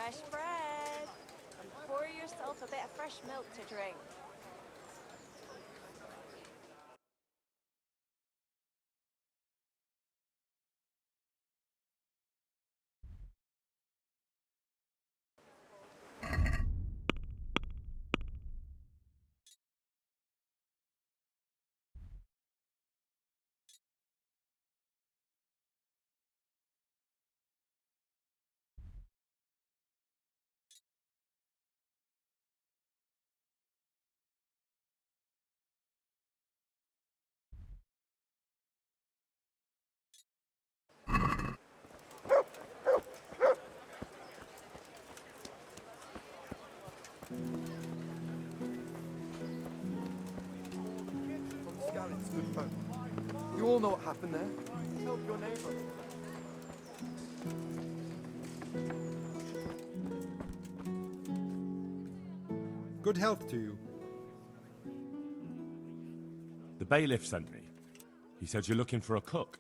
fresh bread. And pour yourself a bit of fresh milk to drink. It's good fun. You all know what happened there. Help your neighbor. Good health to you. The bailiff sent me. He said you're looking for a cook.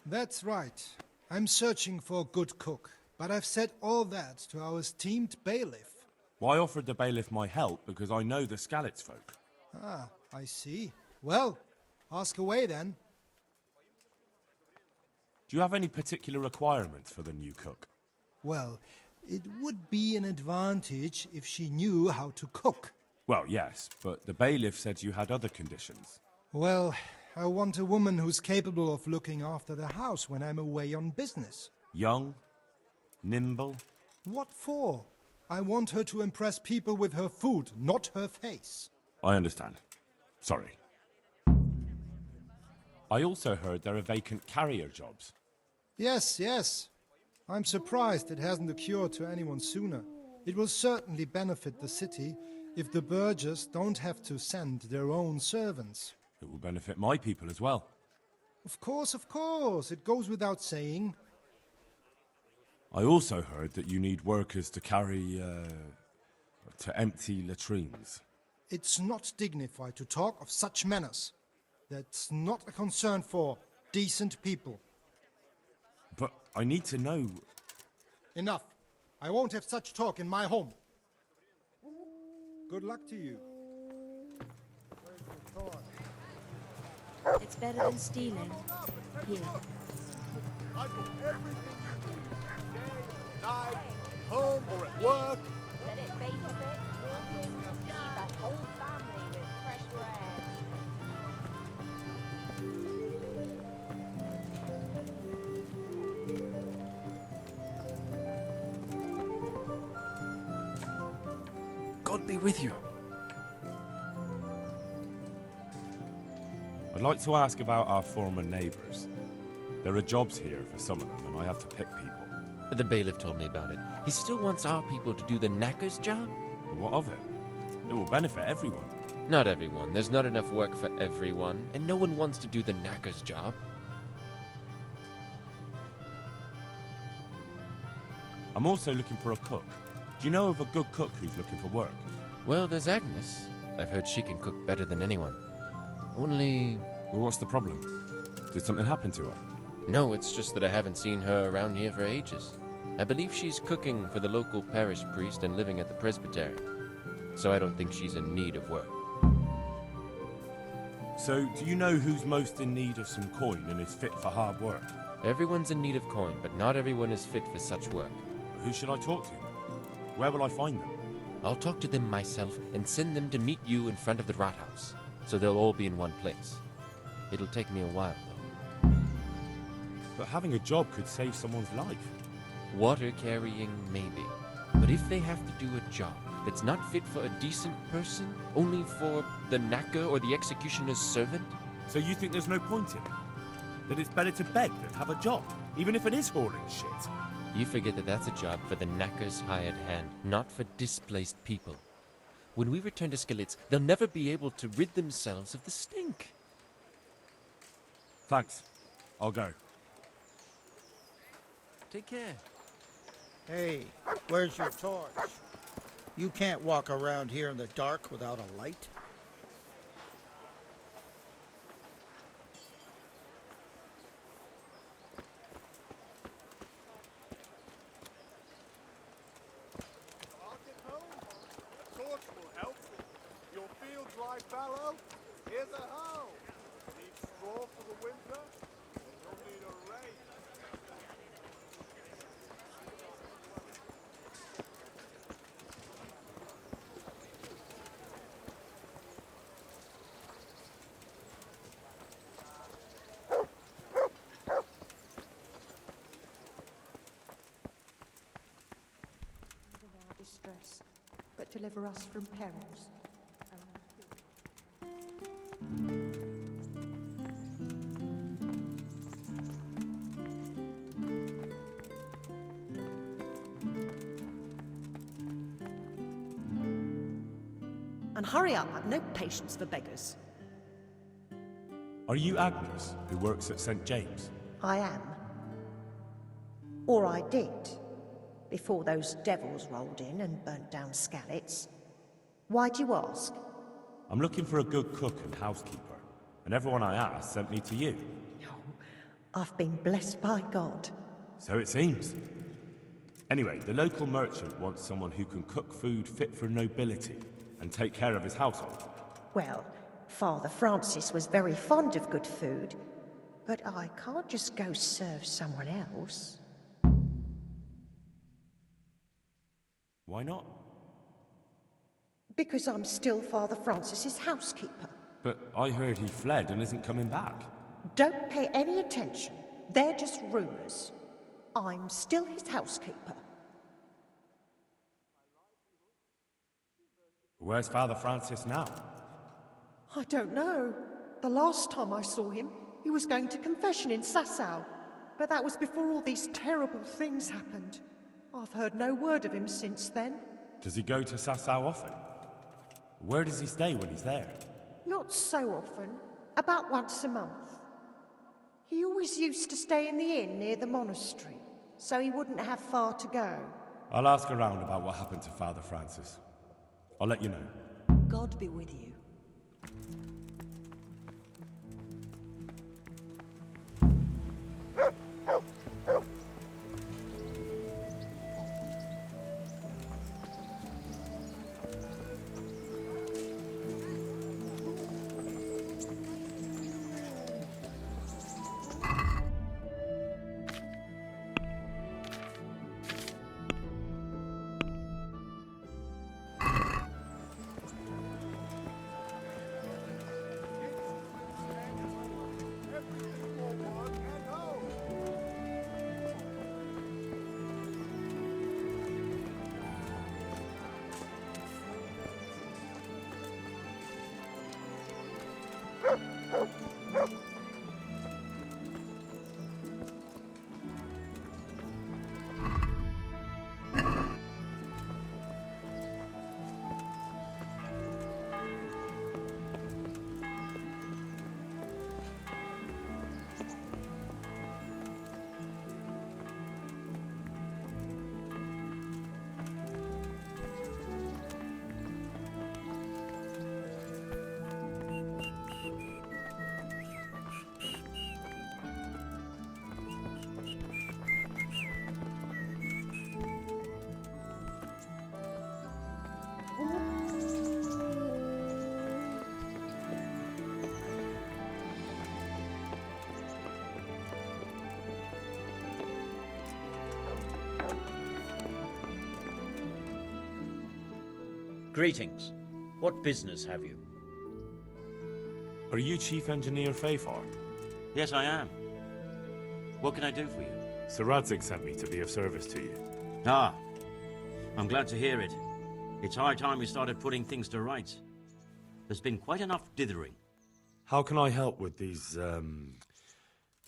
That's right. I'm searching for a good cook, but I've said all that to our esteemed bailiff. Well, I offered the bailiff my help because I know the Skalitz folk. Ah, I see. Well, ask away then. Do you have any particular requirements for the new cook? Well, it would be an advantage if she knew how to cook. Well, yes, but the bailiff said you had other conditions. Well, I want a woman who's capable of looking after the house when I'm away on business. Young? Nimble? What for? I want her to impress people with her food, not her face. I understand. Sorry. I also heard there are vacant carrier jobs. Yes, yes. I'm surprised it hasn't occurred to anyone sooner. It will certainly benefit the city if the burghers don't have to send their own servants. It will benefit my people as well. Of course, it goes without saying. I also heard that you need workers to carry, to empty latrines. It's not dignified to talk of such manners. That's not a concern for decent people. But I need to know... Enough. I won't have such talk in my home. Good luck to you. It's better than stealing. Here. I've got everything you need. Day, night, home or at work. Let it bake a bit. Feed the whole family with fresh bread. God be with you. I'd like to ask about our former neighbours. There are jobs here for some of them, and I have to pick people. The bailiff told me about it. He still wants our people to do the knacker's job? But what of it? It will benefit everyone. Not everyone. There's not enough work for everyone, and no one wants to do the knacker's job. I'm also looking for a cook. Do you know of a good cook who's looking for work? Well, there's Agnes. I've heard she can cook better than anyone. Only... Well, what's the problem? Did something happen to her? No, it's just that I haven't seen her around here for ages. I believe she's cooking for the local parish priest and living at the presbytery. So I don't think she's in need of work. So, do you know who's most in need of some coin and is fit for hard work? Everyone's in need of coin, but not everyone is fit for such work. Who should I talk to? Where will I find them? I'll talk to them myself and send them to meet you in front of the Rathaus, so they'll all be in one place. It'll take me a while, though. But having a job could save someone's life. Water carrying, maybe. But if they have to do a job that's not fit for a decent person, only for the knacker or the executioner's servant? So you think there's no point in it? That it's better to beg than have a job, even if it is hauling shit? You forget that that's a job for the knacker's hired hand, not for displaced people. When we return to Skalitz, they'll never be able to rid themselves of the stink. Thanks. I'll go. Take care. Hey, where's your torch? You can't walk around here in the dark without a light. sly fellow. Here's a hoe. Need straw for the winter? Then you'll need a rake. Our distress, but deliver us from perils. And hurry up, I've no patience for beggars. Are you Agnes, who works at St. James? I am. Or I did, before those devils rolled in and burnt down Skalitz. Why do you ask? I'm looking for a good cook and housekeeper, and everyone I asked sent me to you. I've been blessed by God. So it seems. Anyway, the local merchant wants someone who can cook food fit for nobility and take care of his household. Well, Father Francis was very fond of good food, but I can't just go serve someone else. Why not? Because I'm still Father Francis's housekeeper. But I heard he fled and isn't coming back. Don't pay any attention. They're just rumors. I'm still his housekeeper. Where's Father Francis now? I don't know. The last time I saw him, he was going to confession in Sasau. But that was before all these terrible things happened. I've heard no word of him since then. Does he go to Sasau often? Where does he stay when he's there? Not so often. About once a month. He always used to stay in the inn near the monastery, so he wouldn't have far to go. I'll ask around about what happened to Father Francis. I'll let you know. God be with you. Everything for one and home. Greetings. What business have you? Are you Chief Engineer Fafar? Yes, I am. What can I do for you? Sir Radzig sent me to be of service to you. Ah, I'm glad to hear it. It's high time we started putting things to rights. There's been quite enough dithering. How can I help with these,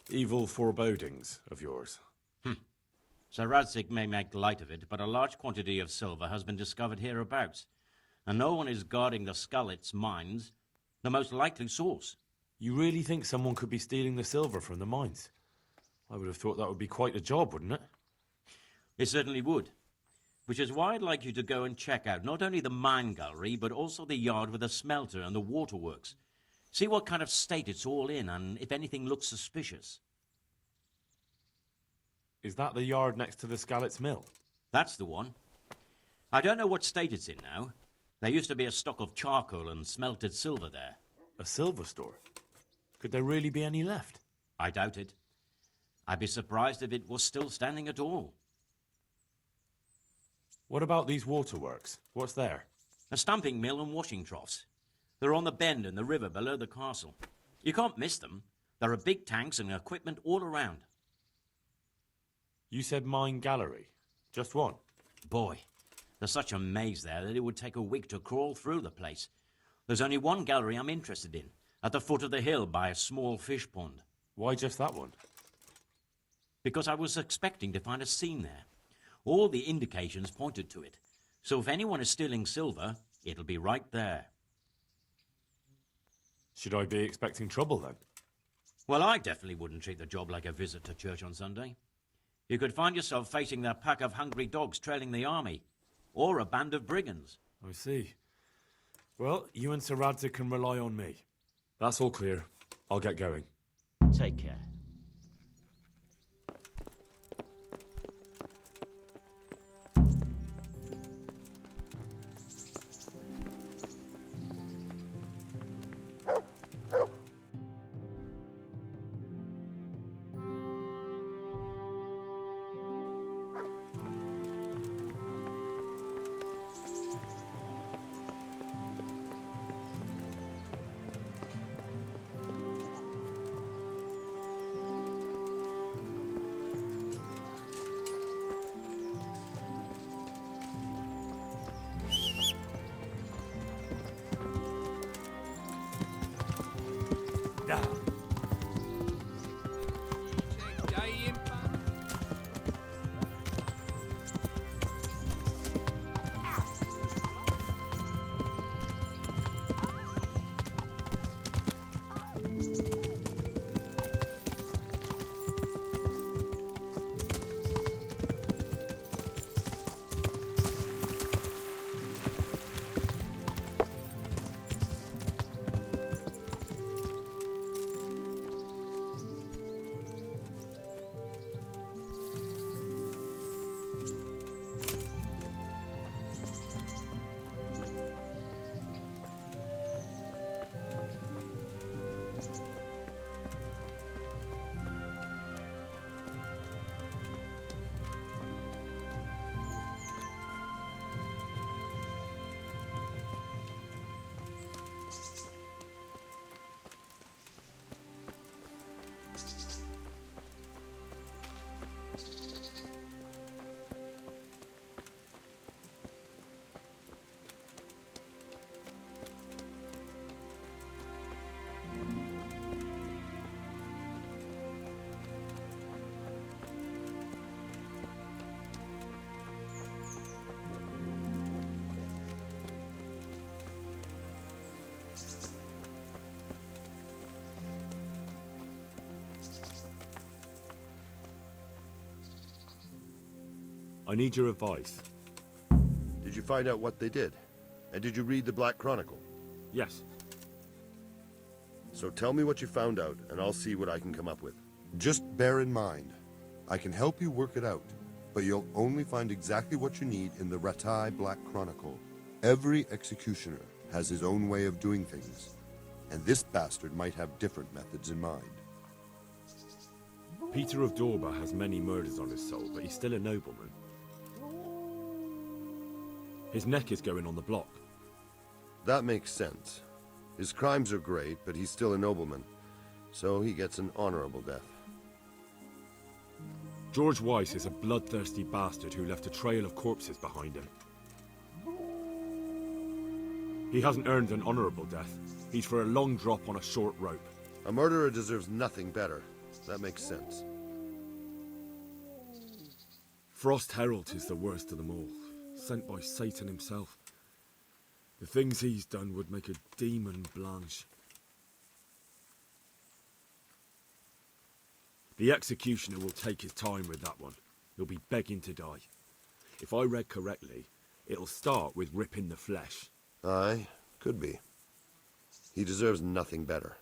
evil forebodings of yours? Sir Radzig may make light of it, but a large quantity of silver has been discovered hereabouts, and no one is guarding the Skalitz mines, the most likely source. You really think someone could be stealing the silver from the mines? I would have thought that would be quite a job, wouldn't it? It certainly would. Which is why I'd like you to go and check out not only the mine gallery, but also the yard with the smelter and the waterworks. See what kind of state it's all in, and if anything looks suspicious. Is that the yard next to the Skalitz mill? That's the one. I don't know what state it's in now, There used to be a stock of charcoal and smelted silver there. A silver store? Could there really be any left? I doubt it. I'd be surprised if it was still standing at all. What about these waterworks? What's there? A stamping mill and washing troughs. They're on the bend in the river below the castle. You can't miss them. There are big tanks and equipment all around. You said mine gallery. Just one? Boy, there's such a maze there that it would take a week to crawl through the place. There's only one gallery I'm interested in, at the foot of the hill by a small fish pond. Why just that one? Because I was expecting to find a scene there. All the indications pointed to it. So if anyone is stealing silver, it'll be right there. Should I be expecting trouble then? Well, I definitely wouldn't treat the job like a visit to church on Sunday. You could find yourself facing that pack of hungry dogs trailing the army, or a band of brigands. I see. Well, you and Sir Radzig can rely on me. That's all clear. I'll get going. Take care. I need your advice. Did you find out what they did? And did you read the Black Chronicle? Yes. So tell me what you found out, and I'll see what I can come up with. Just bear in mind, I can help you work it out, but you'll only find exactly what you need in the Ratai Black Chronicle. Every executioner has his own way of doing things, and this bastard might have different methods in mind. Peter of Dorba has many murders on his soul, but he's still a nobleman. His neck is going on the block. That makes sense. His crimes are great, but he's still a nobleman, so he gets an honorable death. George Weiss is a bloodthirsty bastard who left a trail of corpses behind him. He hasn't earned an honorable death. He's for a long drop on a short rope. A murderer deserves nothing better. That makes sense. Frost Herald is the worst of them all, sent by Satan himself. The things he's done would make a demon blanch. The executioner will take his time with that one. He'll be begging to die. If I read correctly, it'll start with ripping the flesh. Aye, could be. He deserves nothing better.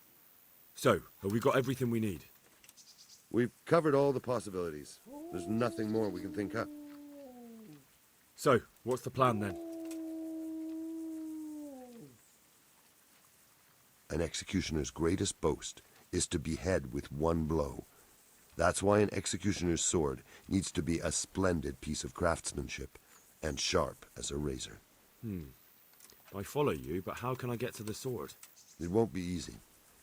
So, have we got everything we need? We've covered all the possibilities. There's nothing more we can think up. So, what's the plan then? An executioner's greatest boast is to behead with one blow. That's why an executioner's sword needs to be a splendid piece of craftsmanship and sharp as a razor. I follow you, but how can I get to the sword? It won't be easy.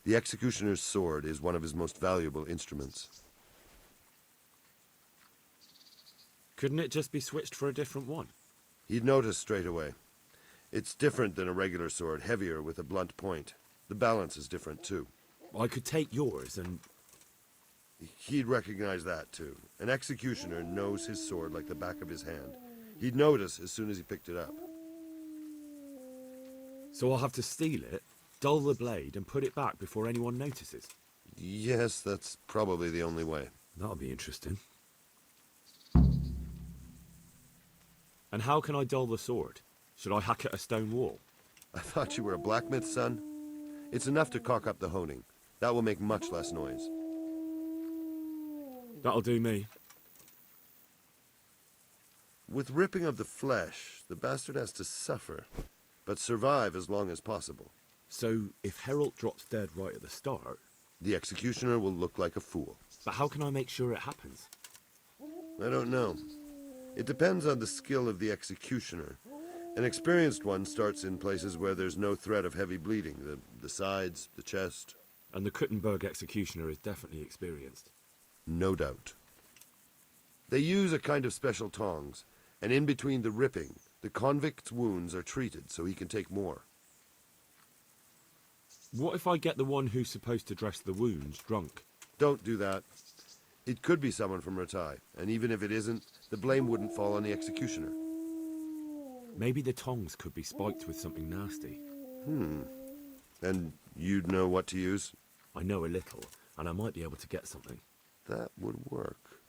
The executioner's sword is one of his most valuable instruments. Couldn't it just be switched for a different one? He'd notice straight away. It's different than a regular sword, heavier with a blunt point. The balance is different too. I could take yours and... He'd recognize that too. An executioner knows his sword like the back of his hand. He'd notice as soon as he picked it up. So I'll have to steal it, dull the blade, and put it back before anyone notices? Yes, that's probably the only way. That'll be interesting. And how can I dull the sword? Should I hack at a stone wall? I thought you were a blacksmith, son. It's enough to cock up the honing. That will make much less noise. That'll do me. With ripping of the flesh, the bastard has to suffer, but survive as long as possible. So, if Herald drops dead right at the start... The executioner will look like a fool. But how can I make sure it happens? I don't know. It depends on the skill of the executioner. An experienced one starts in places where there's no threat of heavy bleeding. The sides, the chest. And the Kuttenberg executioner is definitely experienced. No doubt. They use a kind of special tongs, and in between the ripping, the convict's wounds are treated so he can take more. What if I get the one who's supposed to dress the wounds drunk? Don't do that. It could be someone from Ratai, and even if it isn't, the blame wouldn't fall on the executioner. Maybe the tongs could be spiked with something nasty. And you'd know what to use? I know a little, and I might be able to get something. That would work.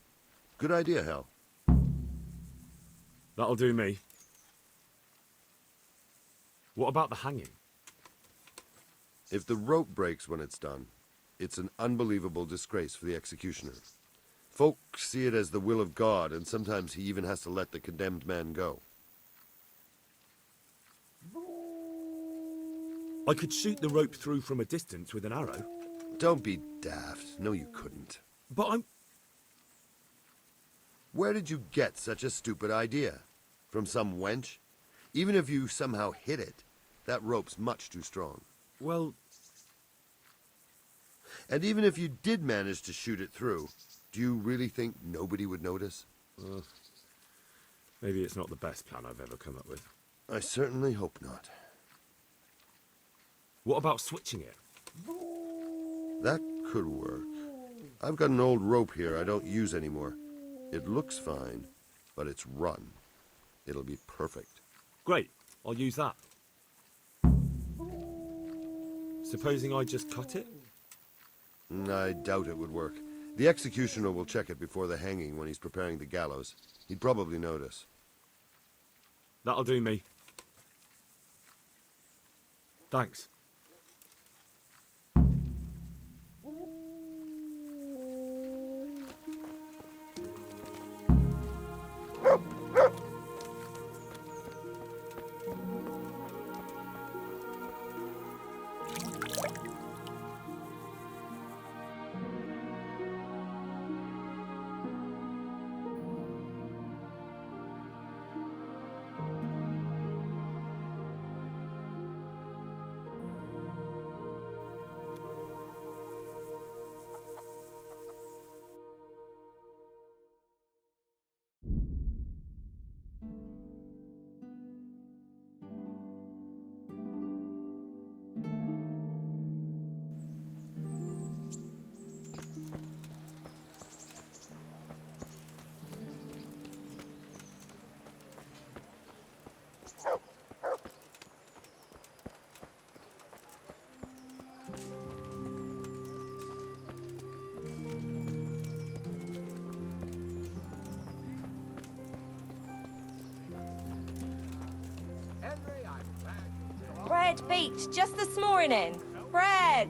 Good idea, Hal. That'll do me. What about the hanging? If the rope breaks when it's done, it's an unbelievable disgrace for the executioner. Folk see it as the will of God, and sometimes he even has to let the condemned man go. I could shoot the rope through from a distance with an arrow. Don't be daft. No, you couldn't. But I'm... Where did you get such a stupid idea? From some wench? Even if you somehow hit it, that rope's much too strong. Well... And even if you did manage to shoot it through, do you really think nobody would notice? Maybe it's not the best plan I've ever come up with. I certainly hope not. What about switching it? That could work. I've got an old rope here I don't use anymore. It looks fine, but it's run. It'll be perfect. Great, I'll use that. Supposing I just cut it? I doubt it would work. The executioner will check it before the hanging when he's preparing the gallows. He'd probably notice. That'll do me. Thanks. Bread baked just this morning. Bread!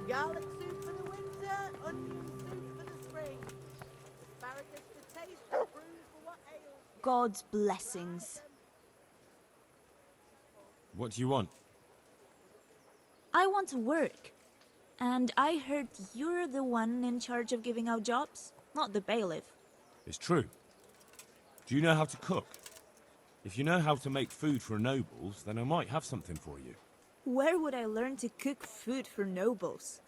Garlic soup for the winter, onion soup for the spring. Asparagus for taste, and brew for what ails. God's blessings. What do you want? I want to work. And I heard you're the one in charge of giving out jobs, not the bailiff. It's true. Do you know how to cook? If you know how to make food for nobles, then I might have something for you. Where would I learn to cook food for nobles?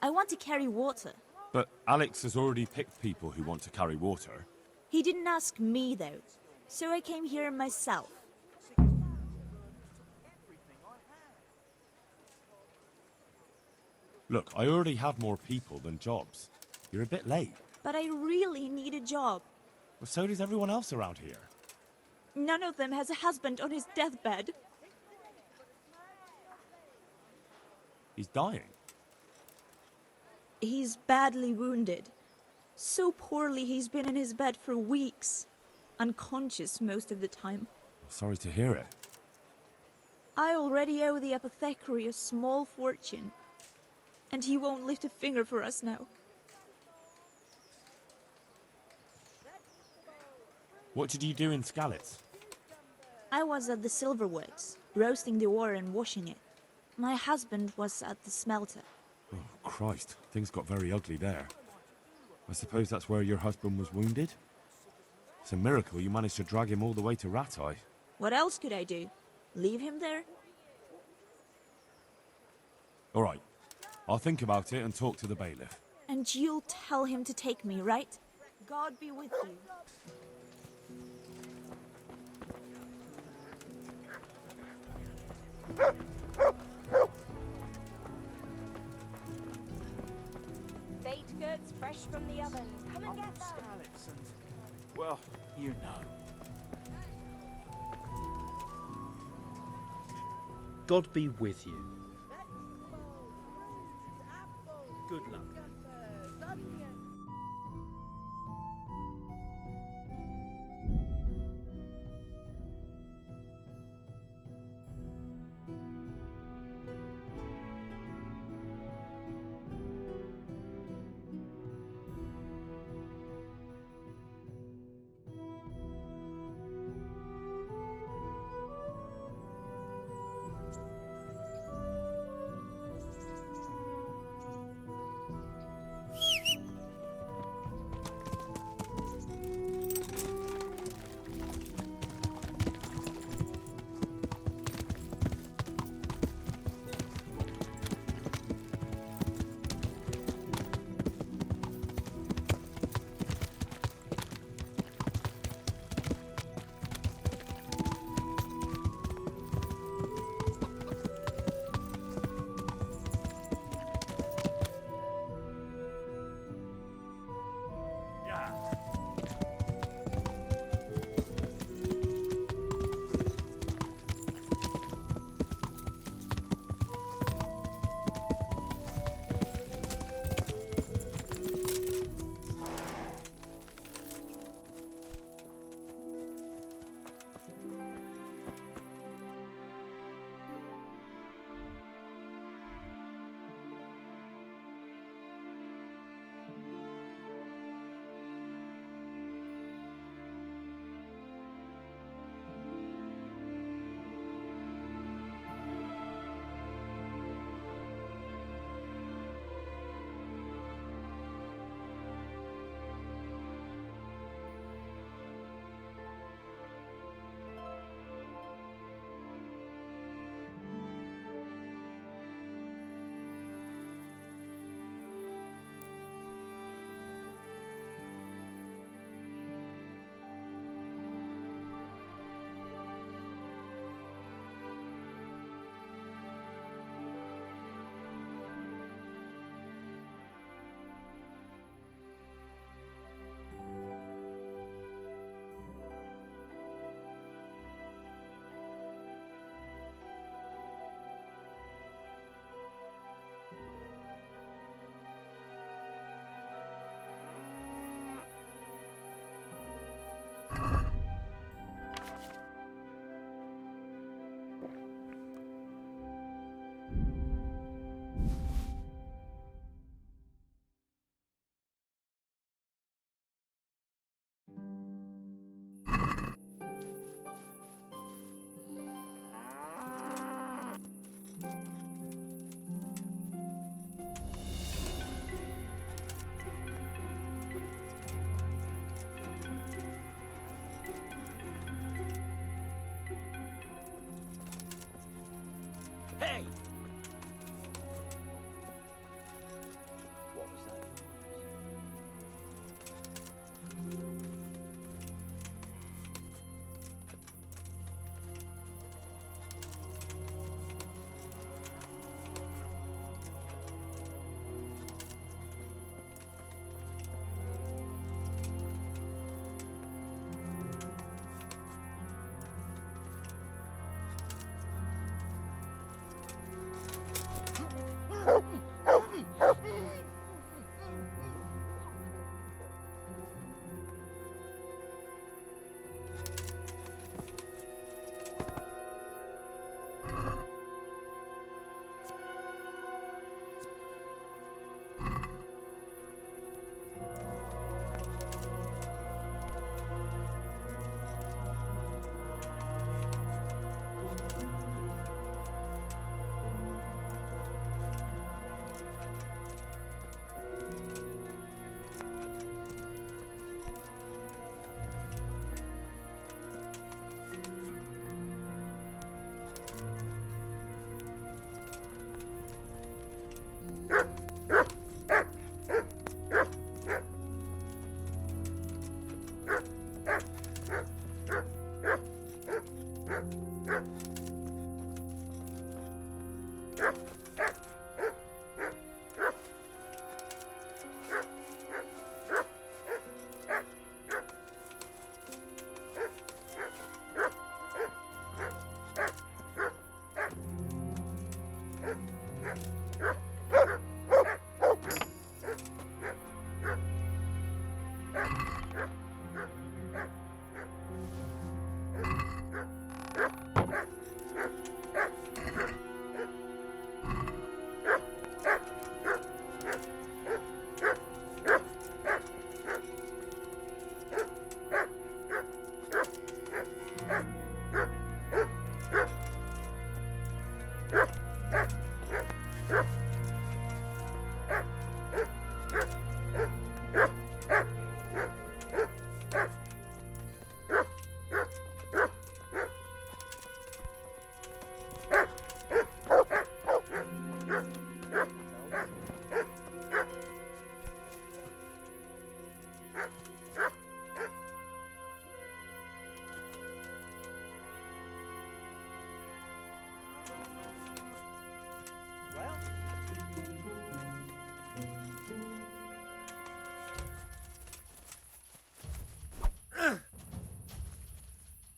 I want to carry water. But Alex has already picked people who want to carry water. He didn't ask me, though, so I came here myself. Look, I already have more people than jobs. You're a bit late. But I really need a job. Well, so does everyone else around here. None of them has a husband on his deathbed. He's dying. He's badly wounded. So poorly he's been in his bed for weeks. Unconscious most of the time. Sorry to hear it. I already owe the apothecary a small fortune. And he won't lift a finger for us now. What did you do in Skalitz? I was at the silverworks, roasting the ore and washing it. My husband was at the smelter. Oh, Christ. Things got very ugly there. I suppose that's where your husband was wounded? It's a miracle you managed to drag him all the way to Rattay. What else could I do? Leave him there? All right. I'll think about it and talk to the bailiff. And you'll tell him to take me, right? God be with you. Baked goods fresh from the oven. Come and get them. Well, you know. God be with you. Good luck.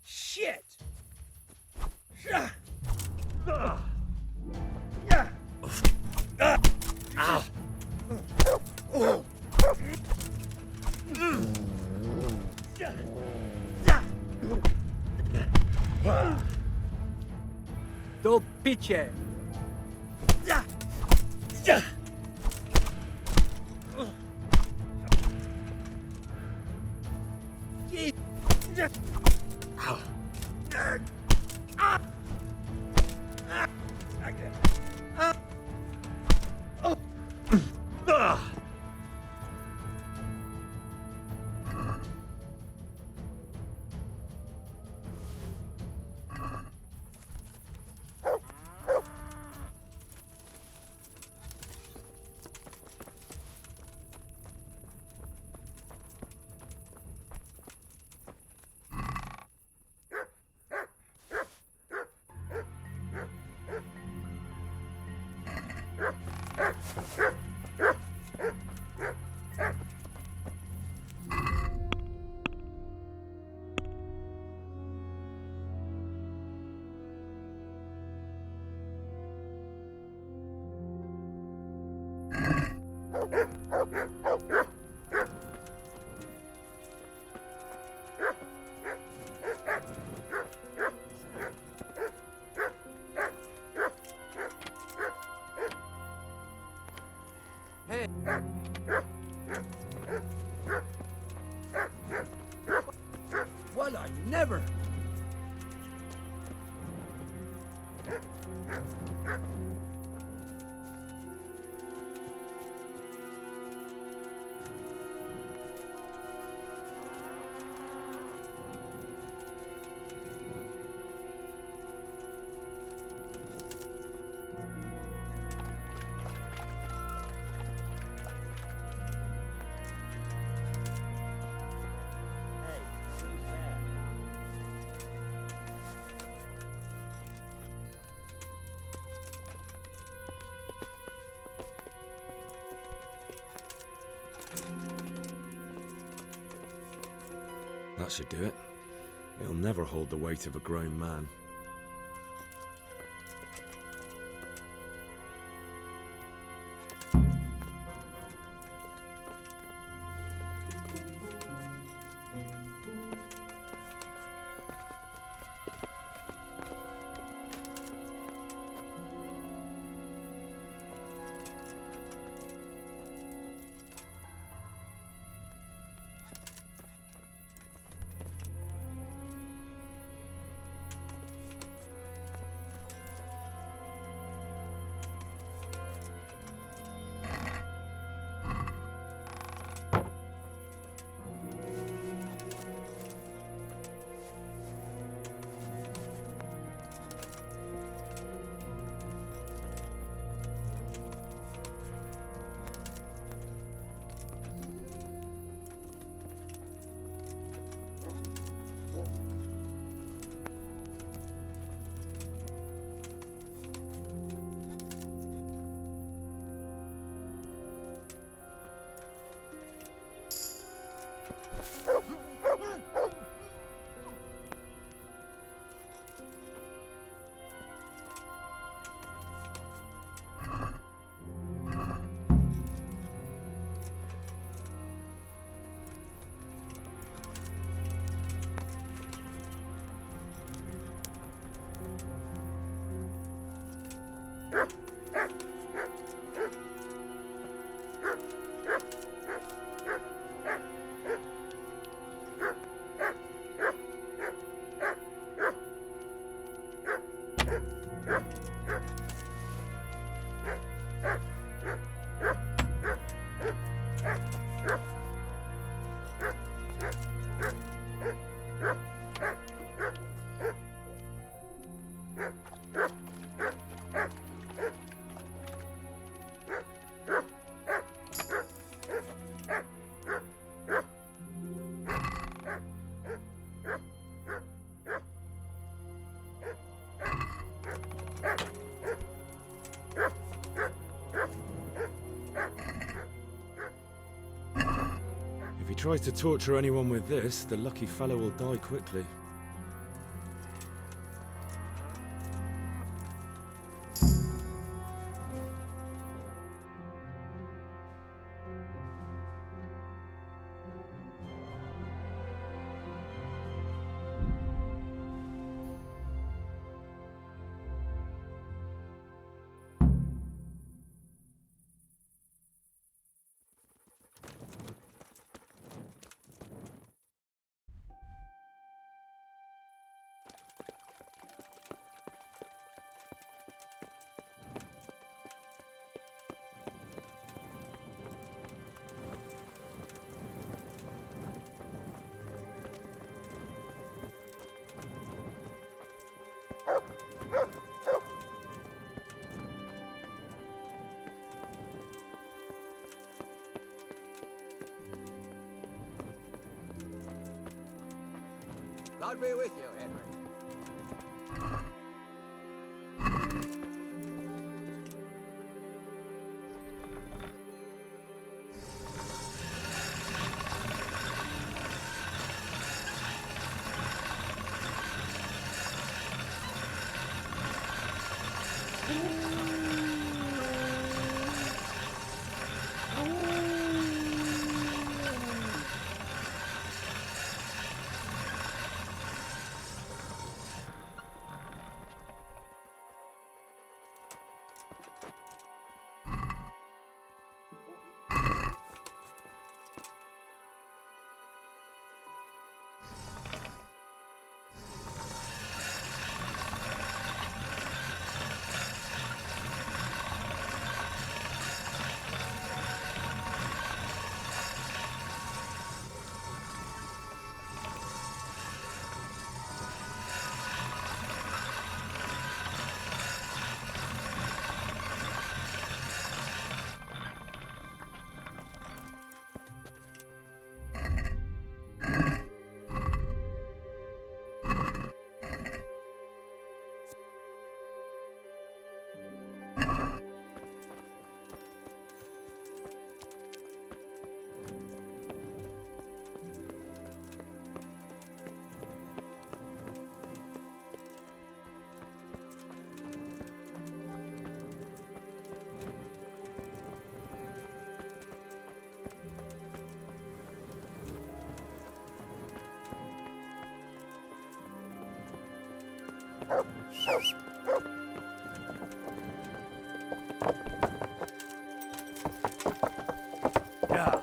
Shit! Do picie! Well, I never. That should do it. It'll never hold the weight of a grown man. If he tries to torture anyone with this, the lucky fellow will die quickly. God be with you, Henry. Yeah.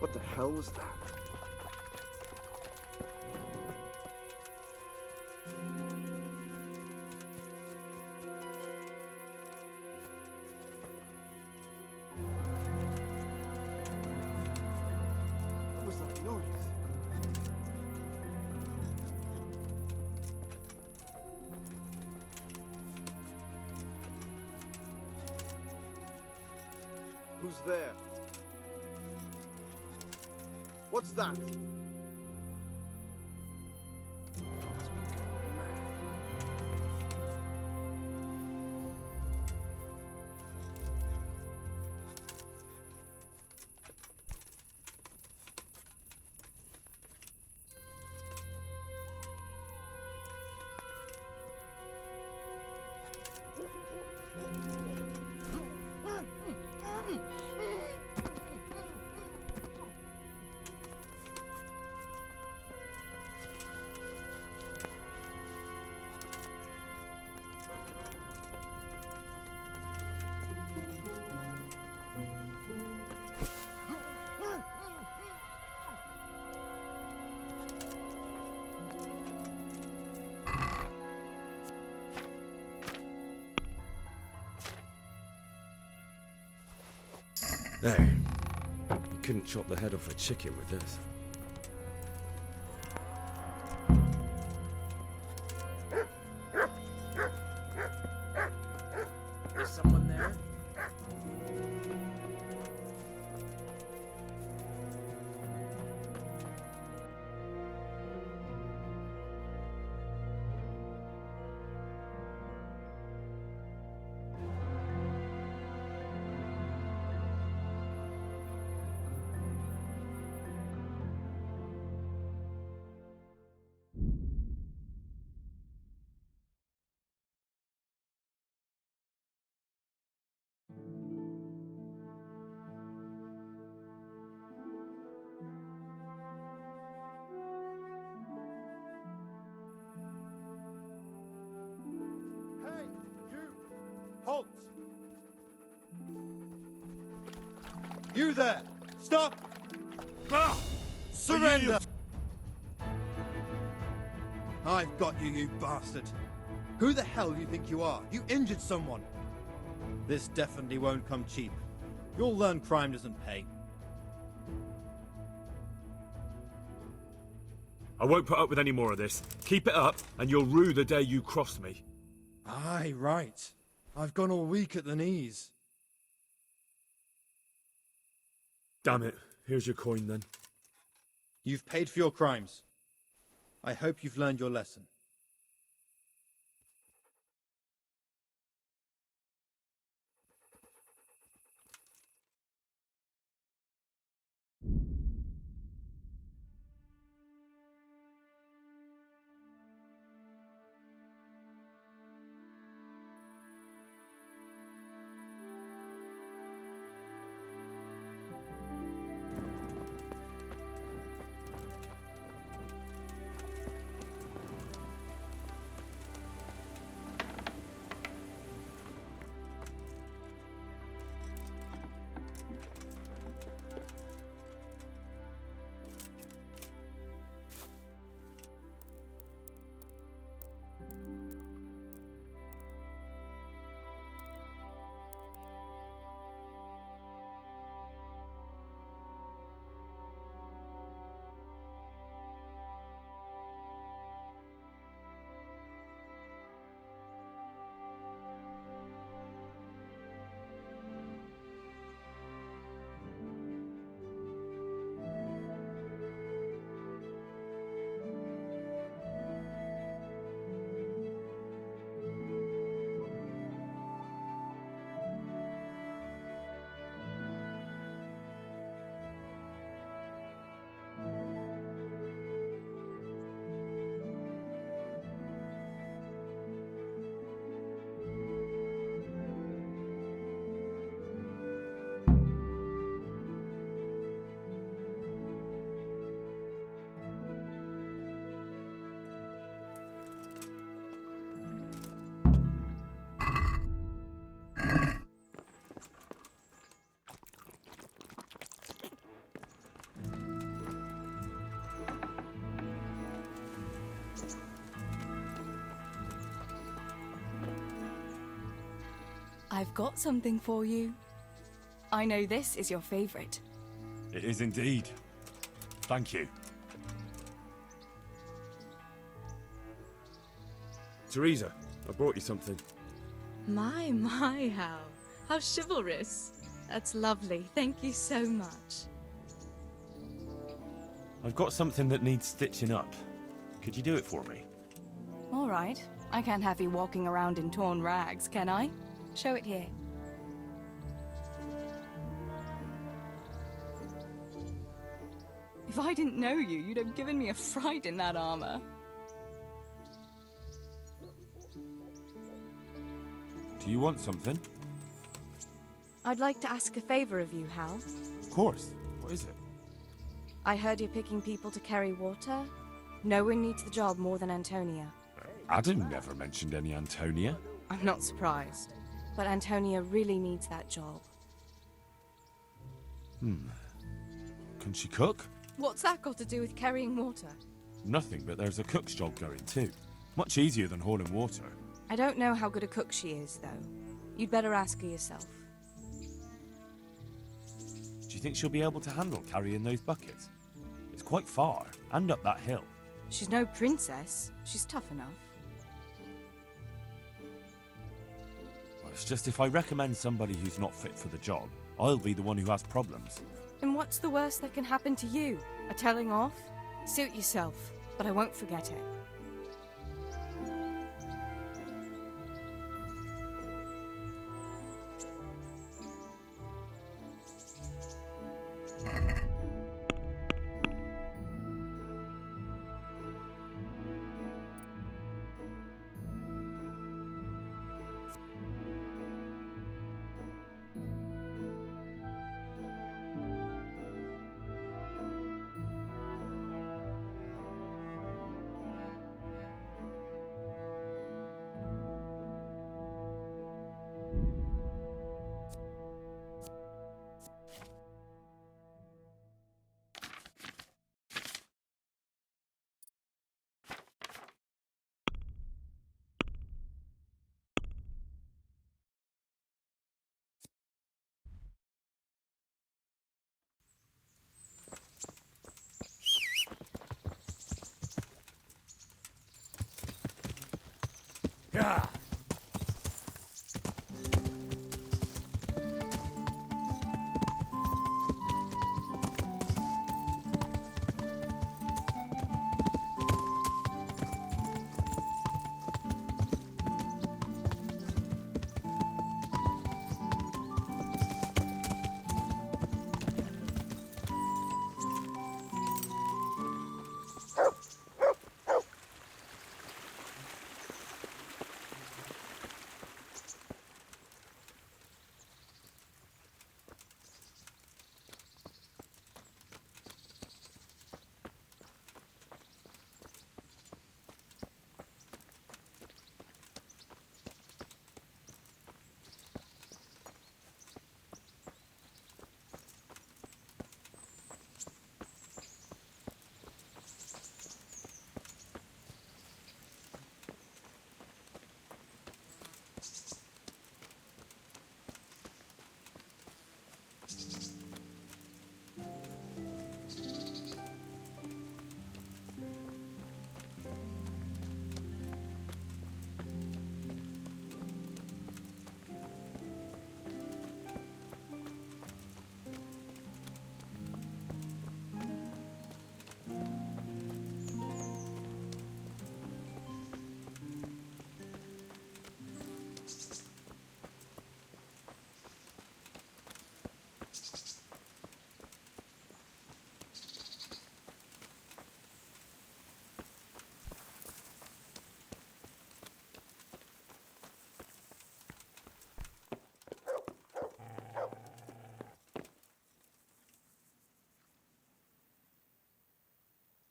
What the hell was that? What was that noise? Who's there? What's that? There. You couldn't chop the head off a chicken with this. Is someone there? Hey, you! Halt! You there! Stop! Ah! Surrender! I've got you, you bastard! Who the hell do you think you are? You injured someone! This definitely won't come cheap. You'll learn crime doesn't pay. I won't put up with any more of this. Keep it up, and you'll rue the day you crossed me. Aye, right. I've gone all weak at the knees. Damn it. Here's your coin, then. You've paid for your crimes. I hope you've learned your lesson. I've got something for you. I know this is your favorite. It is indeed. Thank you. Teresa, I brought you something. My, Hal. How chivalrous. That's lovely. Thank you so much. I've got something that needs stitching up. Could you do it for me? All right. I can't have you walking around in torn rags, can I? Show it here. If I didn't know you, you'd have given me a fright in that armor. Do you want something? I'd like to ask a favor of you, Hal. Of course. What is it? I heard you're picking people to carry water. No one needs the job more than Antonia. Adam never mentioned any Antonia. I'm not surprised. But Antonia really needs that job. Can she cook? What's that got to do with carrying water? Nothing, but there's a cook's job going too. Much easier than hauling water. I don't know how good a cook she is, though. You'd better ask her yourself. Do you think she'll be able to handle carrying those buckets? It's quite far, and up that hill. She's no princess. She's tough enough. Well, it's just if I recommend somebody who's not fit for the job, I'll be the one who has problems. And what's the worst that can happen to you? A telling off? Suit yourself, but I won't forget it. Yeah.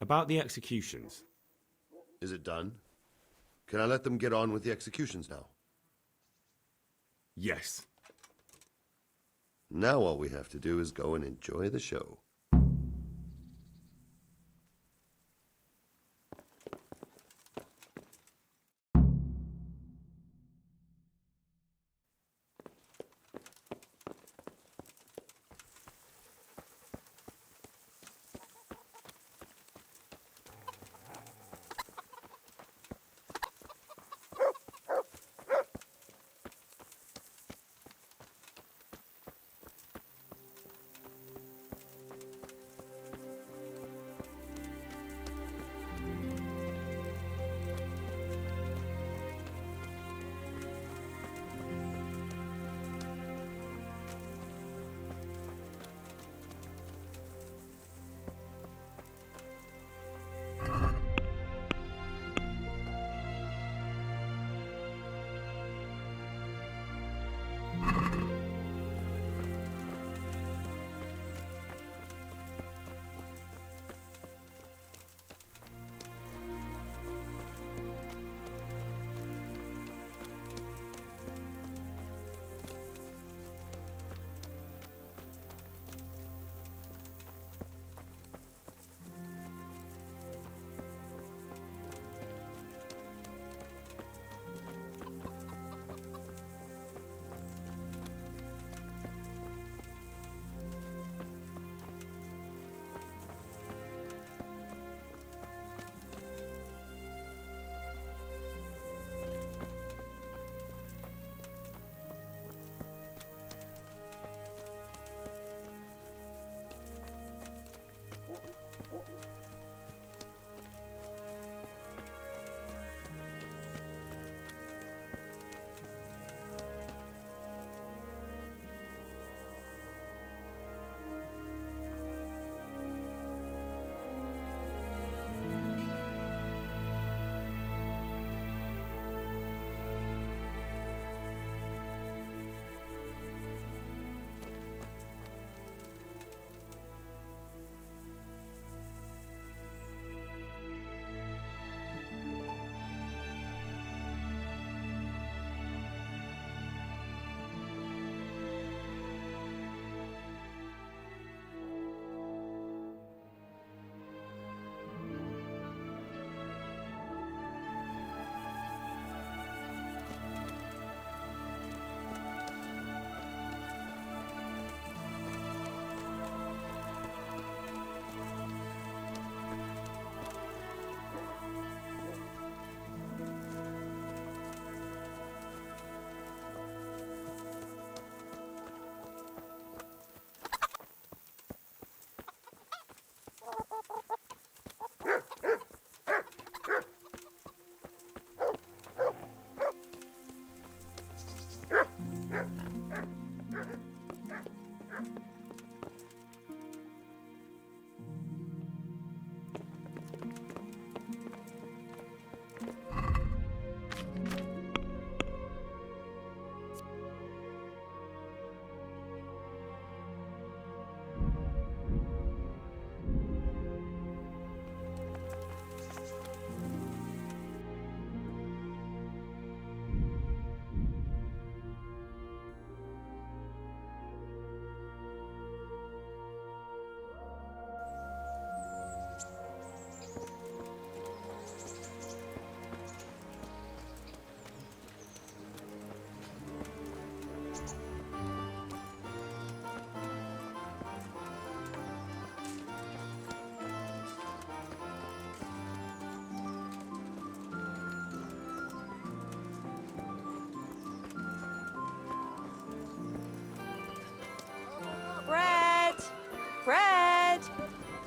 About the executions. Is it done? Can I let them get on with the executions now? Yes. Now all we have to do is go and enjoy the show.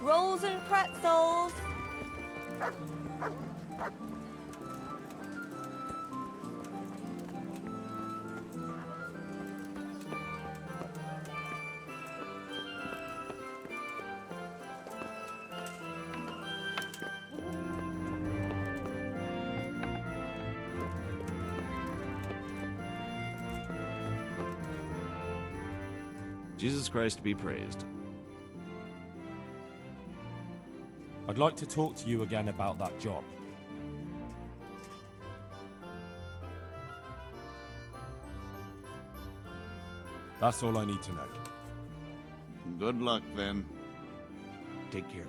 Rolls and pretzels. Jesus Christ be praised. I'd like to talk to you again about that job. That's all I need to know. Good luck, then. Take care.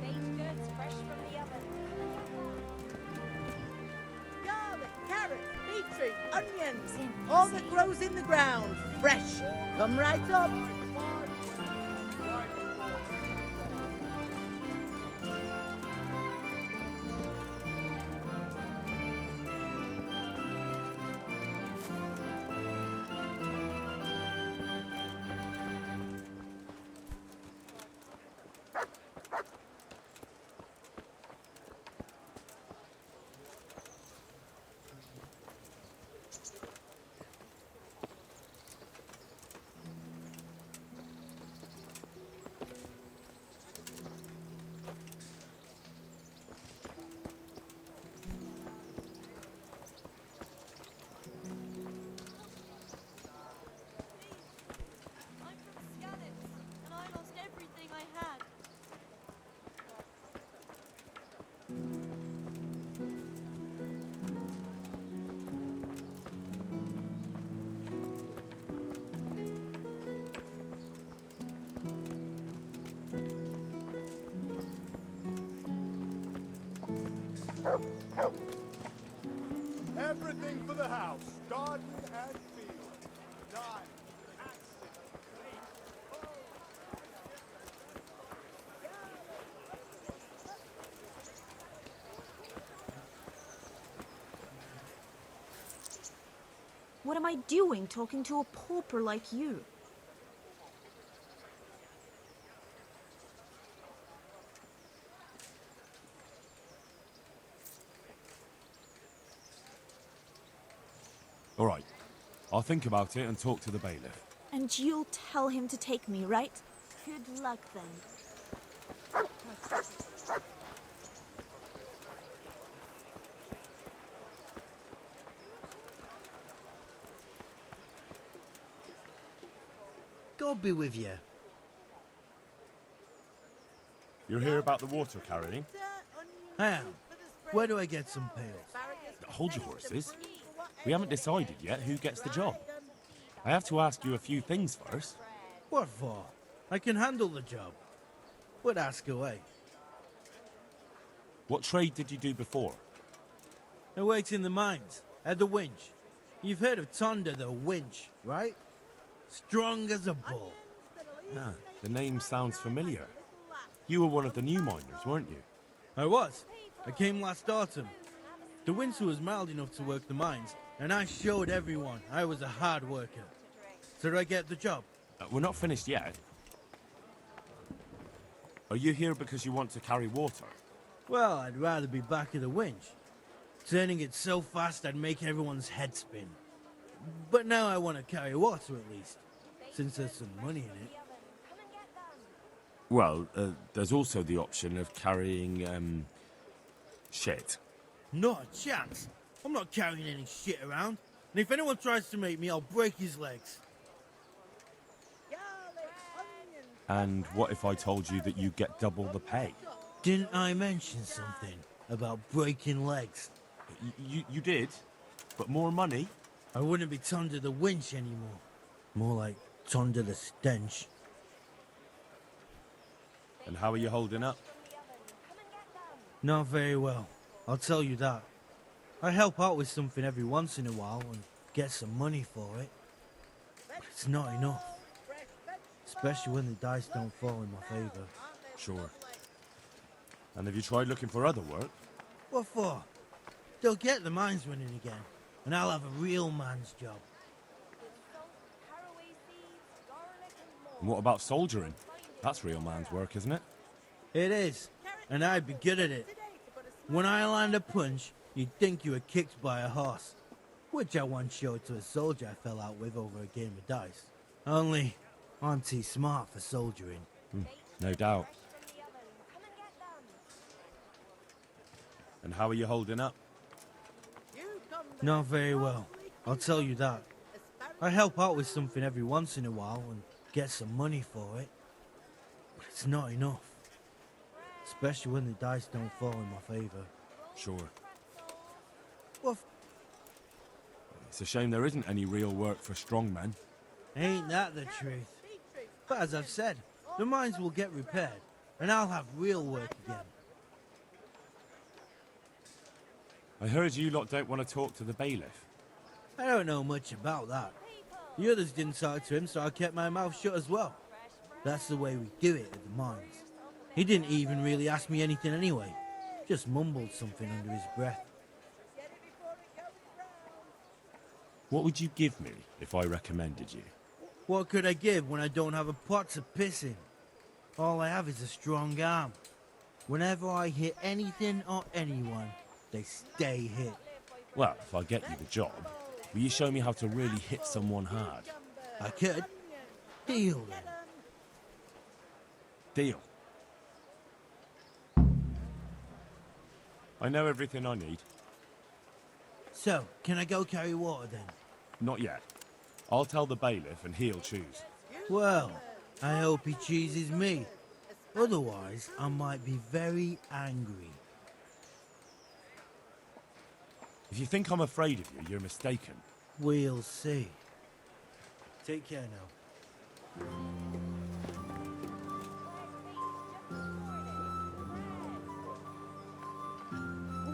Baked goods fresh from the oven. Garlic, carrots, beetroot, onions, all that grows in the ground, fresh. Come right up. Everything for the house, garden and field. Knives, axes, What am I doing talking to a pauper like you? All right. I'll think about it and talk to the bailiff. And you'll tell him to take me, right? Good luck then. God be with you. You're here about the water carrying? I am. Where do I get some pails? Hold your horses. We haven't decided yet who gets the job. I have to ask you a few things first. What for? I can handle the job. But ask away. What trade did you do before? I worked in the mines, at the winch. You've heard of Thunder the winch, right? Strong as a bull. Ah, the name sounds familiar. You were one of the new miners, weren't you? I was. I came last autumn. The winter was mild enough to work the mines, and I showed everyone I was a hard worker. So did I get the job? We're not finished yet. Are you here because you want to carry water? Well, I'd rather be back at the winch. Turning it so fast I'd make everyone's head spin. But now I want to carry water at least, since there's some money in it. Well, there's also the option of carrying, shit. Not a chance. I'm not carrying any shit around. And if anyone tries to make me, I'll break his legs. And what if I told you that you get double the pay? Didn't I mention something about breaking legs? You did, but more money? I wouldn't be Thunder the winch anymore. More like Thunder the stench. And how are you holding up? Not very well, I'll tell you that. I help out with something every once in a while and get some money for it. But it's not enough. Especially when the dice don't fall in my favor. Sure. And have you tried looking for other work? What for? They'll get the mines running again, and I'll have a real man's job. And what about soldiering? That's real man's work, isn't it? It is, and I'd be good at it. When I land a punch, you'd think you were kicked by a horse, which I once showed to a soldier I fell out with over a game of dice. Only, I'm too smart for soldiering. No doubt. And how are you holding up? Not very well, I'll tell you that. I help out with something every once in a while and get some money for it. But it's not enough. Especially when the dice don't fall in my favor. Sure. What? It's a shame there isn't any real work for strong men. Ain't that the truth? But as I've said, the mines will get repaired, and I'll have real work again. I heard you lot don't want to talk to the bailiff. I don't know much about that. The others didn't talk to him, so I kept my mouth shut as well. That's the way we do it at the mines. He didn't even really ask me anything anyway. Just mumbled something under his breath. What would you give me if I recommended you? What could I give when I don't have a pot to piss in? All I have is a strong arm. Whenever I hit anything or anyone, they stay hit. Well, if I get you the job, will you show me how to really hit someone hard? I could. Deal then. Deal. I know everything I need. So, can I go carry water then? Not yet. I'll tell the bailiff and he'll choose. Well, I hope he chooses me. Otherwise, I might be very angry. If you think I'm afraid of you, you're mistaken. We'll see. Take care now.